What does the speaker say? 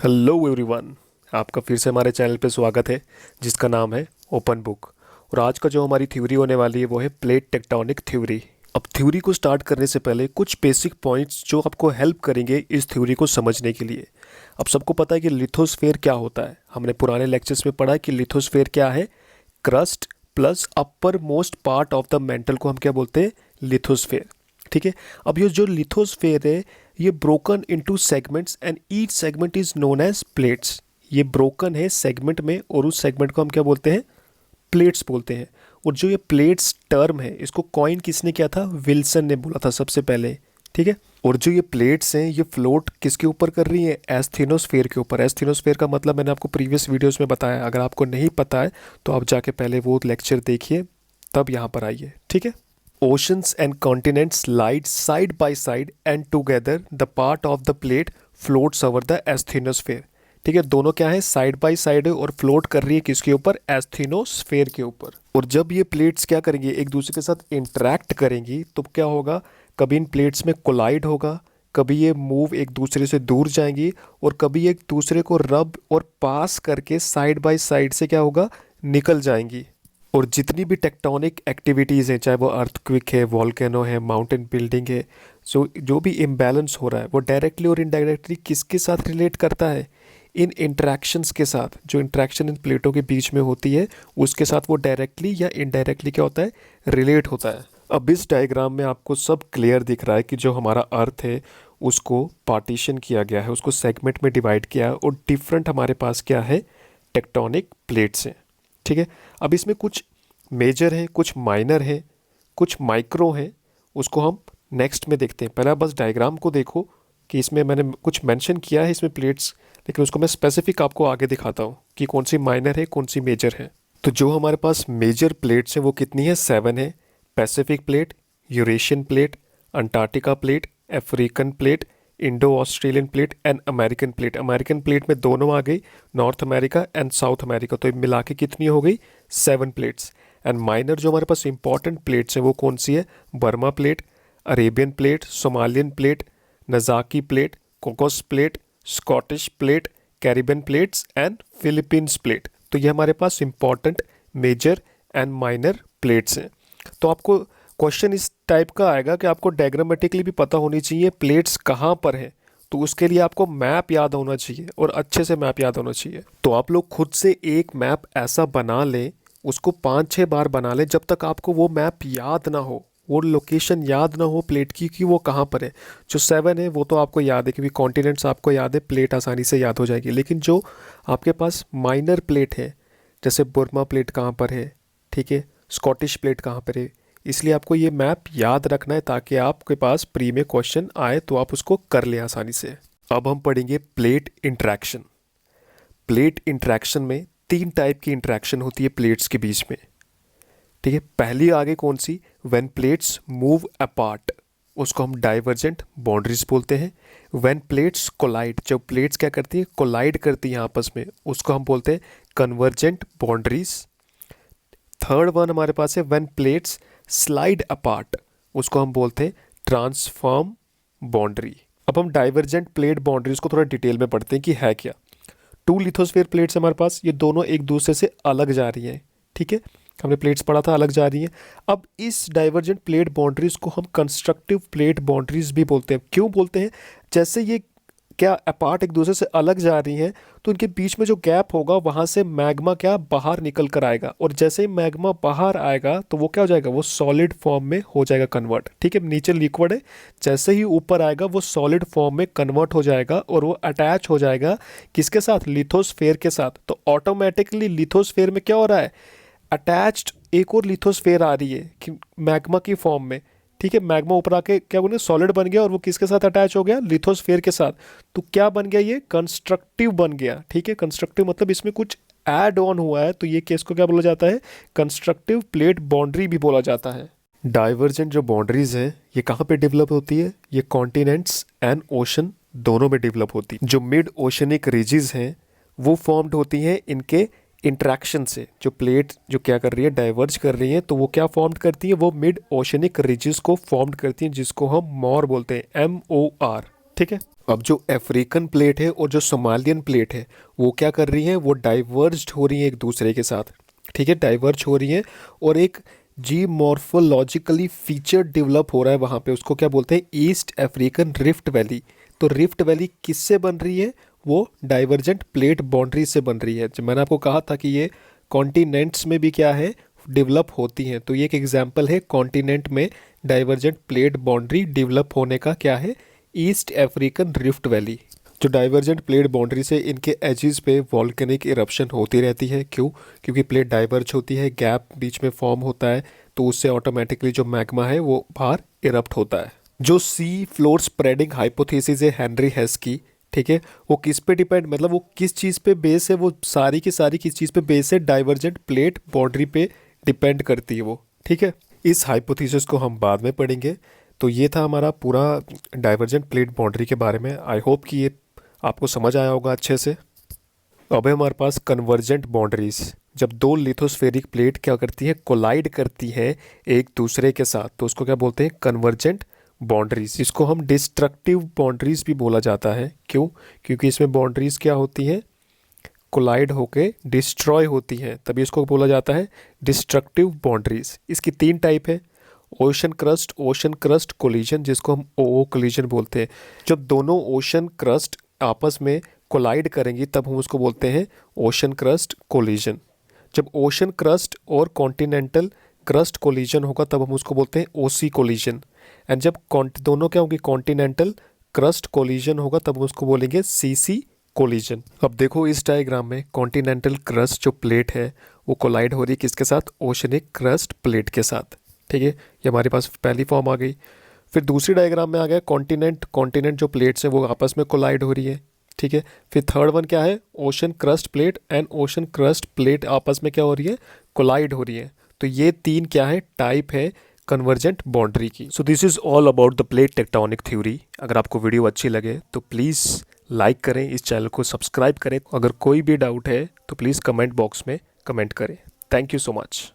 Hello everyone. आपका फिर से हमारे चैनल पे स्वागत है जिसका नाम है ओपन बुक। और आज का जो हमारी थ्योरी होने वाली है वो है प्लेट टेक्टोनिक थ्योरी। अब थ्योरी को स्टार्ट करने से पहले कुछ बेसिक पॉइंट्स जो आपको हेल्प करेंगे इस थ्योरी को समझने के लिए। अब सबको पता है कि लिथोस्फेयर क्या होता है। हमने पुराने लेक्चर्स में पढ़ा कि लिथोस्फेयर क्या है। Crust plus upper most part of the mental को हम क्या बोलते हैं, लिथोस्फेयर। ठीक है। अब ये जो लिथोस्फेयर है ये broken into segments and each segment is known as plates. ये ब्रोकन है सेगमेंट में और उस सेगमेंट को हम क्या बोलते हैं, प्लेट्स बोलते हैं। और जो ये प्लेट्स टर्म है इसको कॉइन किसने किया था, विल्सन ने बोला था सबसे पहले। ठीक है। और जो ये प्लेट्स हैं ये फ्लोट किसके ऊपर कर रही है, एस्थेनोस्फेयर के ऊपर। एस्थेनोस्फेयर का मतलब मैंने आपको प्रीवियस वीडियोस में बताया। अगर आपको नहीं पता है तो आप जाके पहले वो लेक्चर देखिए तब यहाँ पर आइए। ठीक है। Oceans and continents lie side by side and together the part of the plate floats over the asthenosphere। ठीक है, दोनों क्या है, साइड बाय साइड है और फ्लोट कर रही है किसके ऊपर, एस्थेनोस्फेयर के ऊपर। और जब ये प्लेट्स क्या करेंगी, एक दूसरे के साथ इंटरेक्ट करेंगी तो क्या होगा, कभी इन प्लेट्स में कोलाइड होगा, कभी ये मूव एक दूसरे से दूर जाएंगी और कभी एक दूसरे को रब और पास करके साइड बाय साइड से क्या होगा, निकल जाएंगी। और जितनी भी टेक्टोनिक एक्टिविटीज़ हैं, चाहे वो अर्थक्विक है, वॉल्केनो है, माउंटेन बिल्डिंग है, जो भी इम्बैलेंस हो रहा है वो डायरेक्टली और इनडायरेक्टली किसके साथ रिलेट करता है, इन इंट्रैक्शंस के साथ। जो इंट्रैक्शन इन प्लेटों के बीच में होती है उसके साथ वो डायरेक्टली या इनडायरेक्टली क्या होता है, रिलेट होता है। अब इस डायग्राम में आपको सब क्लियर दिख रहा है कि जो हमारा अर्थ है उसको पार्टीशन किया गया है, उसको सेगमेंट में डिवाइड किया है और डिफरेंट हमारे पास क्या है, टेक्टोनिक प्लेट्स हैं। ठीक है। अब इसमें कुछ मेजर है, कुछ माइनर है, कुछ माइक्रो है, उसको हम नेक्स्ट में देखते हैं। पहले आप बस डायग्राम को देखो कि इसमें मैंने कुछ मेंशन किया है इसमें प्लेट्स, लेकिन उसको मैं स्पेसिफिक आपको आगे दिखाता हूँ कि कौन सी माइनर है कौन सी मेजर है। तो जो हमारे पास मेजर प्लेट्स हैं वो कितनी है, 7 है। Pacific plate, Eurasian plate, Antarctica plate, African plate, Indo Australian plate and American plate. American plate में दोनों आ गई, north America and south America. तो मिला के कितनी हो गई, 7 प्लेट्स। एंड माइनर जो हमारे पास इंपॉर्टेंट प्लेट्स हैं वो कौन सी है, Burma plate, Arabian plate, Somalian plate, Nazca plate, Cocos plate, Scottish plate, Caribbean plates and Philippines plate. तो ये हमारे पास important major and minor plates हैं। तो आपको क्वेश्चन इस टाइप का आएगा कि आपको डायग्रामेटिकली भी पता होनी चाहिए प्लेट्स कहाँ पर है। तो उसके लिए आपको मैप याद होना चाहिए और अच्छे से मैप याद होना चाहिए। तो आप लोग खुद से एक मैप ऐसा बना लें, उसको 5-6 बार बना लें जब तक आपको वो मैप याद ना हो, वो लोकेशन याद ना हो प्लेट की कि वो कहाँ पर है। जो 7 है वो तो आपको याद है क्योंकि कॉन्टिनेंट्स आपको याद है, प्लेट आसानी से याद हो जाएगी। लेकिन जो आपके पास माइनर प्लेट है, जैसे बुर्मा प्लेट कहाँ पर है, ठीक है, स्कॉटिश प्लेट कहाँ पर है, इसलिए आपको ये मैप याद रखना है ताकि आपके पास प्री में क्वेश्चन आए तो आप उसको कर लें आसानी से। अब हम पढ़ेंगे प्लेट इंट्रैक्शन। प्लेट इंट्रैक्शन में 3 टाइप की इंट्रैक्शन होती है प्लेट्स के बीच में। ठीक है। पहली आगे कौन सी, व्हेन प्लेट्स मूव अपार्ट, उसको हम डाइवर्जेंट बाउंड्रीज बोलते हैं। व्हेन प्लेट्स कोलाइड, जब प्लेट्स क्या करती है, कोलाइड करती हैं आपस में, उसको हम बोलते हैं कन्वर्जेंट बाउंड्रीज। थर्ड वन हमारे पास है व्हेन प्लेट्स स्लाइड अपार्ट, उसको हम बोलते हैं ट्रांसफॉर्म बाउंड्री। अब हम डाइवर्जेंट प्लेट बाउंड्रीज को थोड़ा डिटेल में पढ़ते हैं कि है क्या। 2 लिथोस्फेयर प्लेट्स हमारे पास, ये दोनों एक दूसरे से अलग जा रही हैं। ठीक है, हमने प्लेट्स पढ़ा था अलग जा रही हैं। अब इस डाइवर्जेंट प्लेट बाउंड्रीज को हम कंस्ट्रक्टिव प्लेट बाउंड्रीज भी बोलते हैं। क्यों बोलते हैं, जैसे ये क्या अपार्ट एक दूसरे से अलग जा रही हैं तो इनके बीच में जो गैप होगा वहाँ से मैग्मा क्या बाहर निकल कर आएगा, और जैसे ही मैग्मा बाहर आएगा तो वो क्या हो जाएगा, वो सॉलिड फॉर्म में हो जाएगा कन्वर्ट। ठीक है, नीचे लिक्विड है, जैसे ही ऊपर आएगा वो सॉलिड फॉर्म में कन्वर्ट हो जाएगा और वो अटैच हो जाएगा किसके साथ, लिथोस्फेयर के साथ। तो ऑटोमेटिकली लिथोस्फेयर में क्या हो रहा है, अटैच्ड एक और लिथोस्फेयर आ रही है कि मैग्मा की फॉर्म में। ठीक है, मैग्मा ऊपर आके क्या बोले, सॉलिड बन गया और वो किसके साथ अटैच हो गया, लिथोस्फेयर के साथ। तो क्या बन गया, ये कंस्ट्रक्टिव बन गया। ठीक है, कंस्ट्रक्टिव मतलब इसमें कुछ ऐड ऑन हुआ है, तो ये केस को क्या बोला जाता है, कंस्ट्रक्टिव प्लेट बाउंड्री भी बोला जाता है। डाइवर्जेंट जो बाउंड्रीज है ये कहाँ पे डेवलप होती है, ये कॉन्टिनेंट्स एंड ओशन दोनों में डेवलप होती है। जो मिड ओशनिक रीजेस हैं वो फॉर्म्ड होती हैं इनके इंट्रैक्शन से। जो प्लेट जो क्या कर रही है, डाइवर्ज कर रही है, तो वो क्या फॉर्म करती है, वो मिड ओशनिक रिजेस को फॉर्म करती हैं जिसको हम मॉर बोलते हैं, MOR। ठीक है। अब जो अफ्रीकन प्लेट है और जो सोमालियन प्लेट है वो क्या कर रही हैं, वो डाइवर्ज्ड हो रही हैं एक दूसरे के साथ। ठीक है, डाइवर्ज हो रही हैं और एक जी मॉर्फोलॉजिकली फीचर डेवलप हो रहा है वहाँ पे, उसको क्या बोलते हैं, ईस्ट अफ्रीकन रिफ्ट वैली। तो रिफ्ट वैली किससे बन रही है, वो डाइवर्जेंट प्लेट बाउंड्री से बन रही है। जब मैंने आपको कहा था कि ये कॉन्टिनेंट्स में भी क्या है, डेवलप होती हैं, तो ये एक एग्जांपल है कॉन्टिनेंट में डाइवर्जेंट प्लेट बाउंड्री डेवलप होने का, क्या है, ईस्ट अफ्रीकन रिफ्ट वैली। जो डाइवर्जेंट प्लेट बाउंड्री से इनके एजेस पे वॉल्केनिक इरप्शन होती रहती है। क्यों? क्योंकि प्लेट डाइवर्ज होती है, गैप बीच में फॉर्म होता है, तो उससे ऑटोमेटिकली जो मैग्मा है वो बाहर इरप्ट होता है। जो सी फ्लोर स्प्रेडिंग हाइपोथेसिस है हेनरी हेस की, ठीक है, वो किस पे डिपेंड, मतलब वो किस चीज़ पे बेस है, वो सारी की सारी किस चीज़ पे बेस है, डाइवर्जेंट प्लेट बाउंड्री पे डिपेंड करती है वो। ठीक है, इस हाइपोथेसिस को हम बाद में पढ़ेंगे। तो ये था हमारा पूरा डाइवर्जेंट प्लेट बाउंड्री के बारे में। आई होप कि ये आपको समझ आया होगा अच्छे से। अब है हमारे पास कन्वर्जेंट बाउंड्रीज। जब दो लिथोस्फेरिक प्लेट क्या करती है, कोलाइड करती है एक दूसरे के साथ, तो उसको क्या बोलते हैं, कन्वर्जेंट बाउंड्रीज। इसको हम डिस्ट्रक्टिव बाउंड्रीज भी बोला जाता है। क्यों? क्योंकि इसमें बाउंड्रीज क्या होती हैं, कोलाइड होके डिस्ट्रॉय होती हैं, तभी इसको बोला जाता है डिस्ट्रक्टिव बाउंड्रीज। इसकी तीन टाइप है, ओशन क्रस्ट कोलिजन, जिसको हम ओ कोलिजन बोलते हैं। जब दोनों ओशन क्रस्ट आपस में कोलाइड करेंगी तब हम उसको बोलते हैं ओशन क्रस्ट कोलिजन। जब ओशन क्रस्ट और कॉन्टिनेंटल क्रस्ट कोलिजन होगा तब हम उसको बोलते हैं ओसी कोलिजन। एंड जब दोनों क्या होंगे, कॉन्टिनेंटल क्रस्ट कोलिजन होगा तब हम उसको बोलेंगे सीसी कोलिजन। अब देखो इस डायग्राम में कॉन्टिनेंटल क्रस्ट जो प्लेट है वो कोलाइड हो रही है किसके साथ, ओशनिक क्रस्ट प्लेट के साथ। ठीक है, ये हमारे पास पहली फॉर्म आ गई। फिर दूसरी डायग्राम में आ गया कॉन्टिनेंट जो प्लेट्स हैं वो आपस में कोलाइड हो रही है। ठीक है, फिर थर्ड वन क्या है, ocean crust plate and ocean crust plate आपस में क्या हो रही है, कोलाइड हो रही है। तो ये तीन क्या है, टाइप है कन्वर्जेंट बाउंड्री की। So this is all about the plate tectonic theory. अगर आपको वीडियो अच्छी लगे तो प्लीज़ लाइक करें, इस चैनल को सब्सक्राइब करें। अगर कोई भी डाउट है तो प्लीज़ कमेंट बॉक्स में कमेंट करें। Thank you so much.